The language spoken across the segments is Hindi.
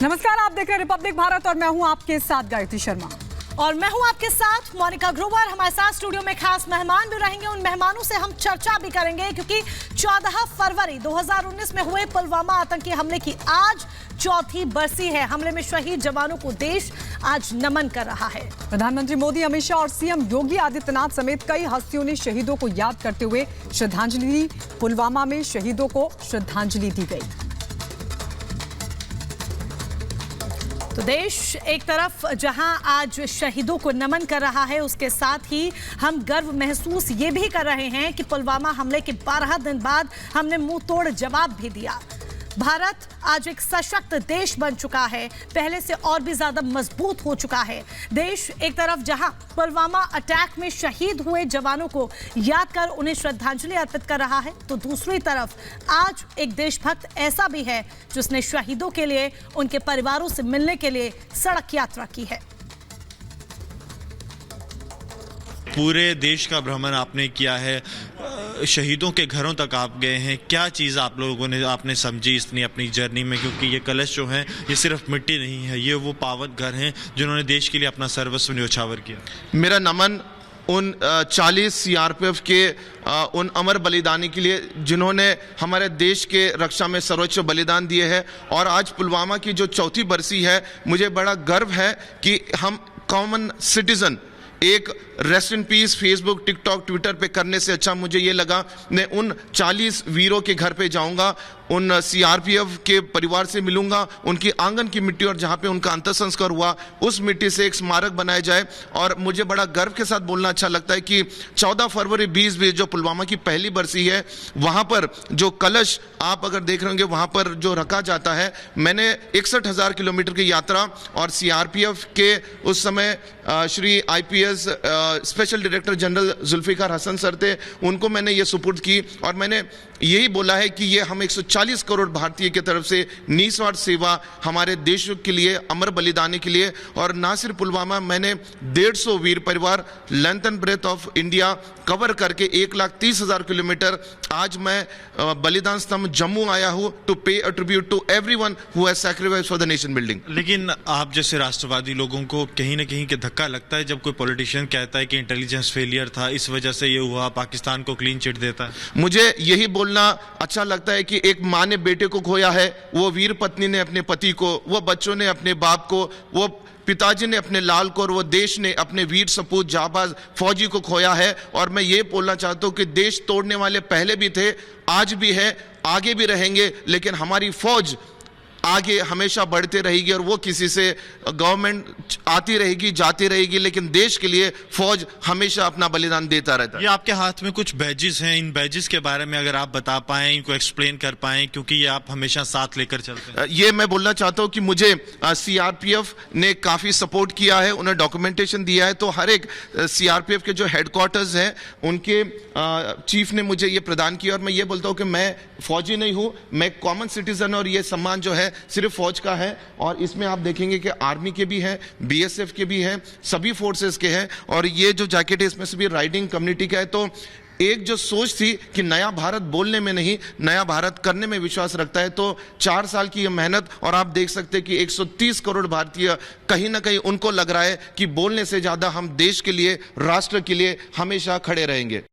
नमस्कार, आप देख रहे हैं रिपब्लिक भारत और मैं हूं आपके साथ गायत्री शर्मा। और मैं हूं आपके साथ मोनिका ग्रोवर। हमारे साथ स्टूडियो में खास मेहमान भी रहेंगे। उन मेहमानों से हम चर्चा भी करेंगे क्योंकि 14 फरवरी 2019 में हुए पुलवामा आतंकी हमले की आज चौथी बरसी है। हमले में शहीद जवानों को देश आज नमन कर रहा है। प्रधानमंत्री मोदी, अमित शाह और सीएम योगी आदित्यनाथ समेत कई हस्तियों ने शहीदों को याद करते हुए श्रद्धांजलि दी। पुलवामा में शहीदों को श्रद्धांजलि दी गई। तो देश एक तरफ जहां आज शहीदों को नमन कर रहा है, उसके साथ ही हम गर्व महसूस ये भी कर रहे हैं कि पुलवामा हमले के 12 दिन बाद हमने मुंह तोड़ जवाब भी दिया। भारत आज एक सशक्त देश बन चुका है, पहले से और भी ज्यादा मजबूत हो चुका है। देश एक तरफ जहां पुलवामा अटैक में शहीद हुए जवानों को याद कर उन्हें श्रद्धांजलि अर्पित कर रहा है, तो दूसरी तरफ आज एक देशभक्त ऐसा भी है जिसने शहीदों के लिए, उनके परिवारों से मिलने के लिए सड़क यात्रा की है। पूरे देश का भ्रमण आपने किया है, शहीदों के घरों तक आप गए हैं। क्या चीज़ आप लोगों ने आपने समझी इतनी अपनी जर्नी में? क्योंकि ये कलश जो है ये सिर्फ मिट्टी नहीं है, ये वो पावन घर हैं जिन्होंने देश के लिए अपना सर्वस्व न्योछावर किया। मेरा नमन उन 40 सीआरपीएफ के उन अमर बलिदानी के लिए जिन्होंने हमारे देश के रक्षा में सर्वोच्च बलिदान दिए हैं। और आज पुलवामा की जो चौथी बरसी है, मुझे बड़ा गर्व है कि हम कॉमन सिटीजन एक rest in peace Facebook, TikTok, Twitter पे करने से अच्छा मुझे ये लगा मैं उन 40 वीरों के घर पे जाऊंगा, उन सीआरपीएफ के परिवार से मिलूंगा, उनकी आंगन की मिट्टी और जहां पे उनका अंतिम संस्कार हुआ उस मिट्टी से एक स्मारक बनाया जाए। और मुझे बड़ा गर्व के साथ बोलना अच्छा लगता है कि 14 फरवरी 2020 जो पुलवामा की पहली बरसी है, वहां पर जो कलश आप अगर देख रहे होंगे वहां पर जो रखा जाता है, मैंने 61,000 किलोमीटर की यात्रा और सीआरपीएफ के उस समय Shri IPS special director general Zulfiqar Hasan sir थे, उनको मैंने ये सुपुर्द की। और मैंने यही बोला है कि ये हम 140 करोड़ भारतीय की तरफ से निस्वार्थ सेवा हमारे देश के लिए, अमर बलिदानी के लिए। और ना सिर्फ पुलवामा, मैंने 150 वीर परिवार length and breadth of India cover करके 1,30,000 किलोमीटर आज मैं बलिदान स्तंभ जम्मू आया हूं to pay a tribute to everyone who has sacrificed for the nation building. लेकिन आप जैसे राष्ट्रवादी लोगों को कहीं ना कहीं के धक्का लगता है जब कोई पॉलिटिशियन कहता है कि इंटेलिजेंस फेलियर था, इस वजह से ये हुआ, पाकिस्तान को क्लीन चिट देता है। मुझे यही बोलना अच्छा लगता है कि एक माँ ने बेटे को खोया है, वो वीर पत्नी ने अपने पति को, वो बच्चों ने अपने बाप को, वो पिताजी ने अपने लाल को, और वो देश ने अपने वीर सपूत जाबाज फौजी को खोया है। और मैं ये बोलना चाहता हूं कि देश तोड़ने वाले पहले भी थे, आज भी है, आगे भी रहेंगे, लेकिन हमारी फौज आगे हमेशा बढ़ते रहेगी। और वो किसी से गवर्नमेंट आती रहेगी, जाती रहेगी, लेकिन देश के लिए फौज हमेशा अपना बलिदान देता रहता है। ये आपके हाथ में कुछ बैजेस हैं, इन बैजेस के बारे में अगर आप बता पाएं, इनको एक्सप्लेन कर पाएं, क्योंकि ये आप हमेशा साथ लेकर चलते हैं। ये मैं बोलना चाहता हूं कि मुझे सीआरपीएफ ने काफी सपोर्ट किया है, उन्हें डॉक्यूमेंटेशन दिया है। तो हर एक सीआरपीएफ के जो हेडक्वार्टर्स हैं उनके चीफ ने मुझे ये प्रदान किया। और मैं ये बोलता हूं कि मैं फौजी नहीं हूं, मैं कॉमन सिटीजन, और ये सम्मान जो है सिर्फ फौज का है। और इसमें आप देखेंगे कि आर्मी के भी हैं, बीएसएफ के भी हैं, सभी फोर्सेस के हैं। और ये जो जैकेट है इसमें से भी राइडिंग कम्युनिटी का है। तो एक जो सोच थी कि नया भारत बोलने में नहीं, नया भारत करने में विश्वास रखता है, तो 4 साल की ये मेहनत, और आप देख सकते हैं कि 130 करोड़ भारतीय कहीं ना कहीं उनको लग रहा है कि बोलने से ज्यादा हम देश के लिए, राष्ट्र के लिए हमेशा खड़े रहेंगे।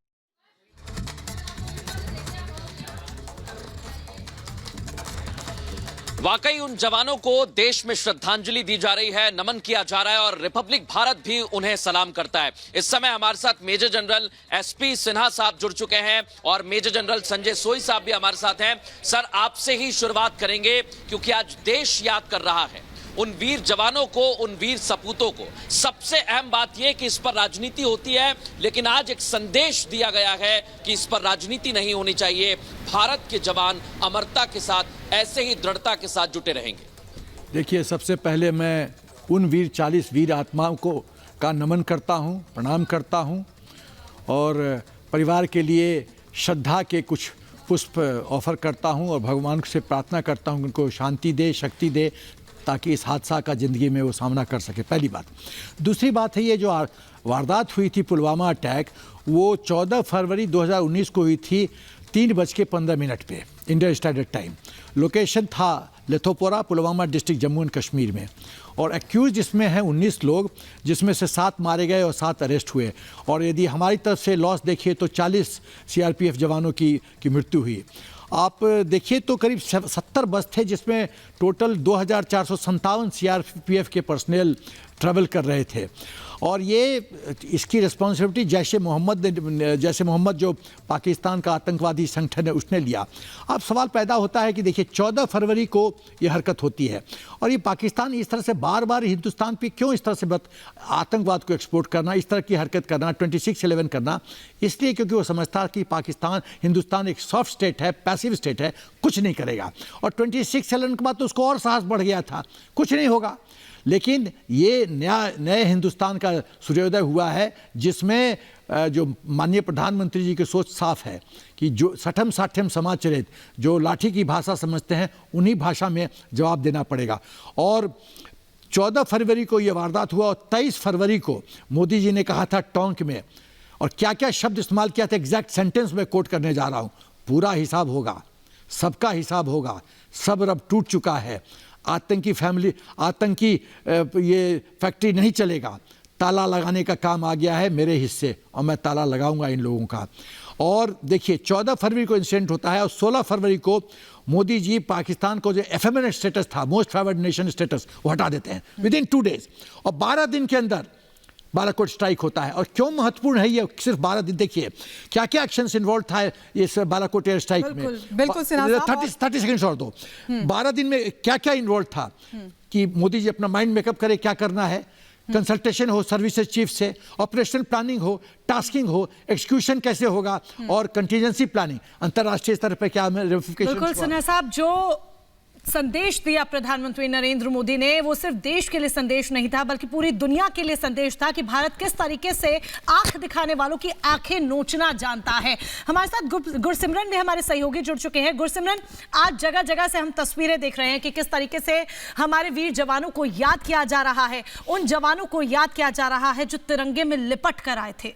वाकई उन जवानों को देश में श्रद्धांजलि दी जा रही है, नमन किया जा रहा है और रिपब्लिक भारत भी उन्हें सलाम करता है। इस समय हमारे साथ मेजर जनरल एसपी सिन्हा साहब जुड़ चुके हैं और मेजर जनरल संजय सोई साहब भी हमारे साथ हैं। सर, आपसे ही शुरुआत करेंगे क्योंकि आज देश याद कर रहा है उन वीर जवानों को, उन वीर सपूतों को। सबसे अहम बात यह कि इस पर राजनीति होती है, लेकिन आज एक संदेश दिया गया है कि इस पर राजनीति नहीं होनी चाहिए। भारत के जवान अमरता के साथ, ऐसे ही दृढ़ता के साथ जुटे रहेंगे। देखिए, सबसे पहले मैं उन 40 वीर आत्माओं को का नमन करता हूं, प्रणाम करता हूं और परिवार के लिए श्रद्धा के कुछ पुष्प ऑफर करता हूं और भगवान से प्रार्थना करता हूं कि उनको शांति दे, शक्ति दे, ताकि इस हादसा का ज़िंदगी में वो सामना कर सके। पहली बात। दूसरी बात है, ये जो वारदात हुई थी पुलवामा अटैक, वो 14 फरवरी 2019 को हुई थी 3:15 पे इंडियन स्टैंडर्ड टाइम। लोकेशन था लेथोपोरा, पुलवामा डिस्ट्रिक्ट, जम्मू एंड कश्मीर में। और एक्यूज इसमें हैं 19 लोग, जिसमें से 7 मारे गए और 7 अरेस्ट हुए। और यदि हमारी तरफ से लॉस देखिए तो 40 सीआरपीएफ जवानों की मृत्यु हुई। आप देखिए तो करीब 70 बस थे, जिसमें टोटल 2457 सीआरपीएफ के पर्सनल ट्रैवल कर रहे थे। और ये इसकी रिस्पॉन्सिबिलिटी जैश ए मोहम्मद जो पाकिस्तान का आतंकवादी संगठन है उसने लिया। अब सवाल पैदा होता है कि देखिए 14 फरवरी को ये हरकत होती है और ये पाकिस्तान इस तरह से बार बार हिंदुस्तान पे क्यों इस तरह से आतंकवाद को एक्सपोर्ट करना, इस तरह की हरकत करना, 26/11 करना, इसलिए क्योंकि वो समझता कि हिंदुस्तान एक सॉफ्ट स्टेट है, पैसिव स्टेट है, कुछ नहीं करेगा। और 26/11 के बाद तो उसको और साहस बढ़ गया था, कुछ नहीं होगा। लेकिन ये नए हिंदुस्तान का सूर्योदय हुआ है, जिसमें जो माननीय प्रधानमंत्री जी की सोच साफ है कि जो सठम साठ्यम समाचरित, जो लाठी की भाषा समझते हैं, उन्हीं भाषा में जवाब देना पड़ेगा। और 14 फरवरी को ये वारदात हुआ और 23 फरवरी को मोदी जी ने कहा था टोंक में, और क्या क्या शब्द इस्तेमाल किया था, एग्जैक्ट सेंटेंस में कोट करने जा रहा हूँ, पूरा हिसाब होगा, सबका हिसाब होगा, सब रब टूट चुका है, आतंकी ये फैक्ट्री नहीं चलेगा, ताला लगाने का काम आ गया है मेरे हिस्से और मैं ताला लगाऊंगा इन लोगों का। और देखिए 14 फरवरी को इंसिडेंट होता है और 16 फरवरी को मोदी जी पाकिस्तान को जो एफएमएन स्टेटस था, मोस्ट फेवर्ड नेशन स्टेटस, वो हटा देते हैं विदिन 2 डेज। और 12 दिन के अंदर बालाकोट स्ट्राइक होता है। और क्यों महत्वपूर्ण है ये सिर्फ 12 दिन, देखिए क्या क्या एक्शंस इन्वॉल्व था इस बालाकोट एयर स्ट्राइक में। बिल्कुल 30 सेकंड्स और दो। 12 दिन में क्या क्या इन्वॉल्व था कि मोदी जी अपना माइंड मेकअप करे क्या करना है, कंसल्टेशन हो सर्विसेज चीफ से, ऑपरेशनल प्लानिंग हो, टास्किंग हो, एक्सक्यूशन कैसे होगा, और कंटीजेंसी प्लानिंग अंतर्राष्ट्रीय स्तर पर क्या रेमिफिकेशन। बिल्कुल सिन्हा साहब, जो संदेश दिया प्रधानमंत्री नरेंद्र मोदी ने, वो सिर्फ देश के लिए संदेश नहीं था बल्कि पूरी दुनिया के लिए संदेश था कि भारत किस तरीके से आंख दिखाने वालों की आंखें नोचना जानता है। हमारे साथ गुरसिमरन भी हमारे सहयोगी जुड़ चुके हैं। गुरसिमरन, आज जगह जगह से हम तस्वीरें देख रहे हैं कि किस तरीके से हमारे वीर जवानों को याद किया जा रहा है, उन जवानों को याद किया जा रहा है जो तिरंगे में लिपट कर आए थे।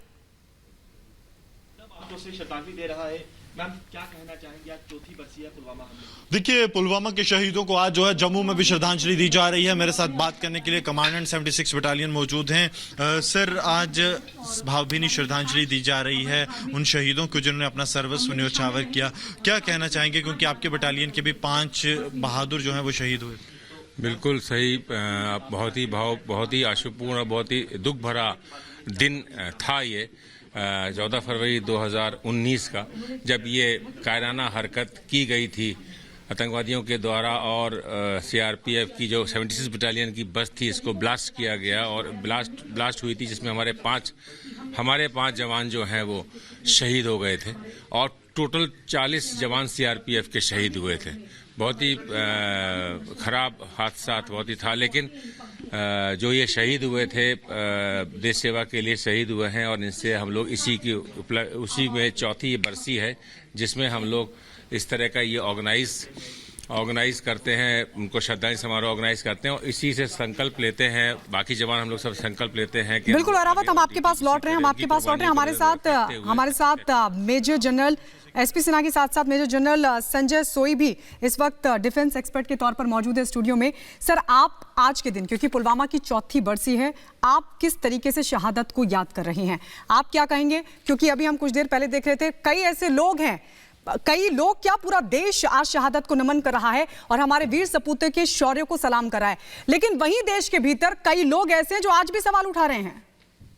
आपको श्रद्धांजलि दे रहा है, मैम क्या कहना चाहेंगे, आज चौथी बरसी है पुलवामा हमले। देखिए, पुलवामा के शहीदों को आज जो है जम्मू में भी श्रद्धांजलि दी जा रही है। मेरे साथ बात करने के लिए कमांडेंट 76 बटालियन मौजूद हैं। सर, आज भावभीनी श्रद्धांजलि दी जा रही है उन शहीदों को जिन्होंने अपना सर्वस्व न्योछावर किया, क्या कहना चाहेंगे, क्योंकि आपके बटालियन के भी 5 बहादुर जो हैं वो शहीद हुए। बिल्कुल सही, बहुत ही आशुपूर्ण और बहुत ही दुख भरा दिन था ये 14 फरवरी 2019 का, जब ये कायराना हरकत की गई थी आतंकवादियों के द्वारा और सीआरपीएफ की जो 76 बटालियन की बस थी इसको ब्लास्ट किया गया और ब्लास्ट हुई थी, जिसमें हमारे पांच जवान जो हैं वो शहीद हो गए थे और टोटल 40 जवान सीआरपीएफ के शहीद हुए थे। बहुत ही खराब हादसा बहुत ही था, लेकिन जो ये शहीद हुए थे देश सेवा के लिए शहीद हुए हैं और इनसे हम लोग उसी में चौथी बरसी है जिसमें हम लोग इस तरह का ये ऑर्गेनाइज करते हैं, उनको श्रद्धांजलि समारोह ऑर्गेनाइज करते हैं और इसी से संकल्प लेते हैं, बाकी जवान हम लोग सब संकल्प लेते हैं कि बिल्कुल। अरावत, हम आपके पास लौट रहे हैं, हमारे साथ मेजर जनरल एसपी सिन्हा के साथ साथ मेजर जनरल संजय सोई भी इस वक्त डिफेंस एक्सपर्ट के तौर पर मौजूद है स्टूडियो में। सर, आप आज के दिन, क्योंकि पुलवामा की चौथी बरसी है, आप किस तरीके से शहादत को याद कर रहे हैं, आप क्या कहेंगे? क्योंकि अभी हम कुछ देर पहले देख रहे थे, कई ऐसे लोग हैं, कई लोग क्या पूरा देश आज शहादत को नमन कर रहा है और हमारे वीर सपूतों के शौर्य को सलाम कर रहा है, लेकिन वहीं देश के भीतर कई लोग ऐसे हैं जो आज भी सवाल उठा रहे हैं।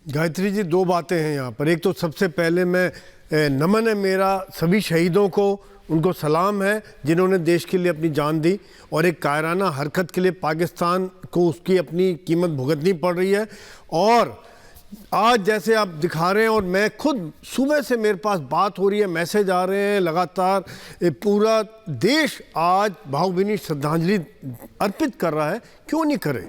गायत्री जी, 2 बातें हैं यहाँ पर। एक तो सबसे पहले मैं नमन है मेरा सभी शहीदों को, उनको सलाम है जिन्होंने देश के लिए अपनी जान दी और एक कायराना हरकत के लिए पाकिस्तान को उसकी अपनी कीमत भुगतनी पड़ रही है। और आज जैसे आप दिखा रहे हैं और मैं खुद सुबह से मेरे पास बात हो रही है, मैसेज आ रहे हैं लगातार, पूरा देश आज भावभीनी श्रद्धांजलि अर्पित कर रहा है। क्यों नहीं करे?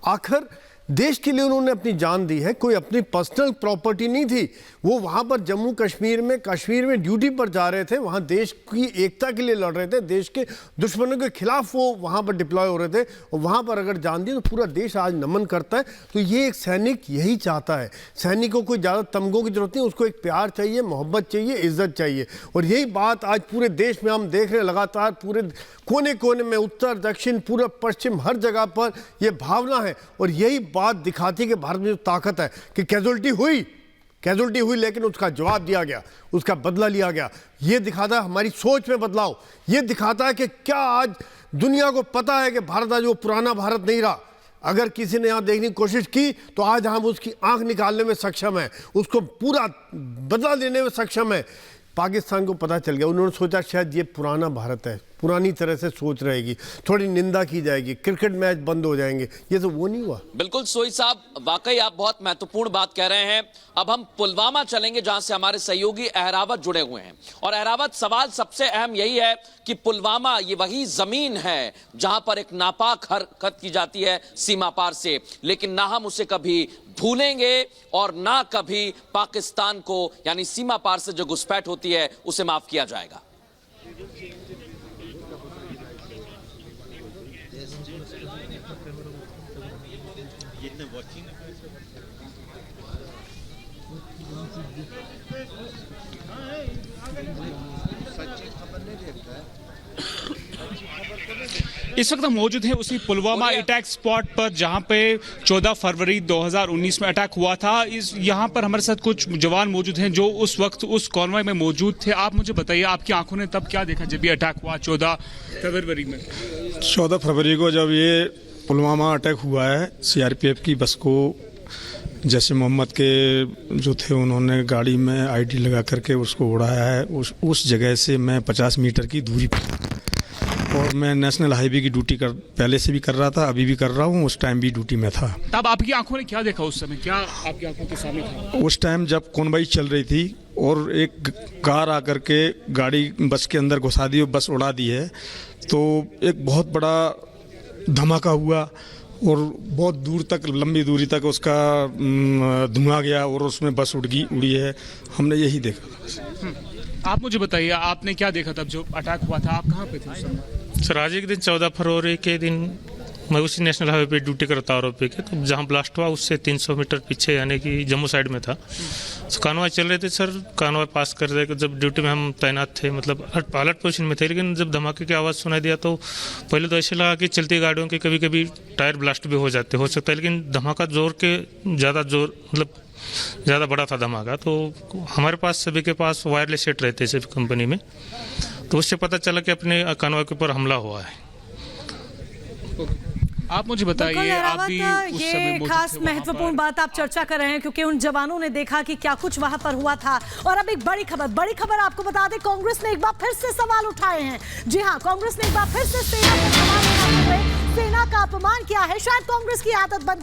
आखिर देश के लिए उन्होंने अपनी जान दी है, कोई अपनी पर्सनल प्रॉपर्टी नहीं थी। वो वहाँ पर जम्मू कश्मीर में ड्यूटी पर जा रहे थे, वहाँ देश की एकता के लिए लड़ रहे थे, देश के दुश्मनों के खिलाफ वो वहाँ पर डिप्लॉय हो रहे थे, और वहाँ पर अगर जान दी तो पूरा देश आज नमन करता है। तो ये एक सैनिक यही चाहता है। सैनिकों को ज़्यादा तमगों की जरूरत नहीं, उसको एक प्यार चाहिए, मोहब्बत चाहिए, इज्जत चाहिए। और यही बात आज पूरे देश में हम देख रहे हैं, लगातार पूरे कोने कोने में, उत्तर दक्षिण पूर्व पश्चिम हर जगह पर यह भावना है। और यही बात दिखाती है कि भारत में जो ताकत है कि कैजुअल्टी हुई लेकिन उसका जवाब दिया गया, उसका बदला लिया गया। ये दिखाता है हमारी सोच में बदलाव। ये दिखाता है कि क्या आज दुनिया को पता है कि भारत आज वो पुराना भारत नहीं रहा। अगर किसी ने यहाँ देखने की कोशिश की तो आज हम उसकी आंख निकालने में सक्षम है, उसको पूरा बदला देने में सक्षम है। पाकिस्तान को पता चल गया, उन्होंने सोचा शायद ये पुराना भारत है, पुरानी तरह से सोच रहेगी, थोड़ी निंदा की जाएगी, क्रिकेट मैच बंद हो जाएंगे। ये तो वो नहीं हुआ। बिल्कुल सोई साहब, वाकई आप बहुत महत्वपूर्ण बात कह रहे हैं। अब हम पुलवामा चलेंगे जहां से हमारे सहयोगी अहरावत जुड़े हुए हैं। और अहरावत, सवाल सबसे अहम यही है कि पुलवामा ये वही जमीन है जहां पर एक नापाक हरकत की जाती है सीमा पार से, लेकिन ना हम उसे कभी भूलेंगे और ना कभी पाकिस्तान को यानी सीमा पार से जो घुसपैठ होती है उसे माफ किया जाएगा। इस वक्त हम मौजूद हैं उसी पुलवामा अटैक स्पॉट पर जहां पे 14 फरवरी 2019 में अटैक हुआ था। यहां पर हमारे साथ कुछ जवान मौजूद हैं जो उस वक्त उस कॉन्वॉय में मौजूद थे। आप मुझे बताइए, आपकी आंखों ने तब क्या देखा जब ये अटैक हुआ 14 फरवरी में? 14 फरवरी को जब ये पुलवामा अटैक हुआ है, सीआरपीएफ की बस को जैसे मोहम्मद के जो थे उन्होंने गाड़ी में आईडी लगा करके उसको उड़ाया है। उस जगह से मैं 50 मीटर की दूरी पर, और मैं नेशनल हाईवे की ड्यूटी पहले से भी कर रहा था, अभी भी कर रहा हूँ, उस टाइम भी ड्यूटी में था। तब आपकी आंखों ने क्या देखा उस समय? क्या आपकी आंखों के सामने था? उस टाइम जब कॉन्वॉय चल रही थी और एक कार आकर के गाड़ी बस के अंदर घुसा दी और बस उड़ा दी है, तो एक बहुत बड़ा धमाका हुआ और बहुत दूर तक, लंबी दूरी तक उसका धुआं गया और उसमें बस उड़ी है। हमने यही देखा। आप मुझे बताइए, आपने क्या देखा तब जो अटैक हुआ था? आप कहाँ पे थे उस समय? सर, आज एक दिन 14 फरवरी के दिन मैं उसी नेशनल हाईवे पे ड्यूटी करता हूँ पे के, तो जहाँ ब्लास्ट हुआ उससे 300 मीटर पीछे यानी कि जम्मू साइड में था। तो कानवाई चल रहे थे सर, कानवाई पास कर रहे, जब ड्यूटी में हम तैनात थे, मतलब अलर्ट पोजीशन में थे। लेकिन जब धमाके की आवाज़ सुनाई दिया तो पहले तो ऐसे लगा कि चलती गाड़ियों के कभी कभी टायर ब्लास्ट भी हो सकता है, लेकिन धमाका ज़्यादा बड़ा था धमाका। तो हमारे पास सभी के पास वायरलेस सेट रहते हैं सभी कंपनी में, तो उससे पता चला कि अपने कानवाई के ऊपर हमला हुआ है। आप मुझे बताइए, आप भी उस समय ये मौजूद खास थे वहाँ महत्वपूर्ण पर? बात आप चर्चा कर रहे हैं क्योंकि उन जवानों ने देखा कि क्या कुछ वहां पर हुआ था। और अब एक बड़ी खबर आपको बता दें, कांग्रेस ने एक बार फिर से सवाल उठाए हैं। जी हां, कांग्रेस ने एक बार फिर से सेना पर सवाल उठाते हुए सेना का अपमान किया है। शायद कांग्रेस की आदत बन गई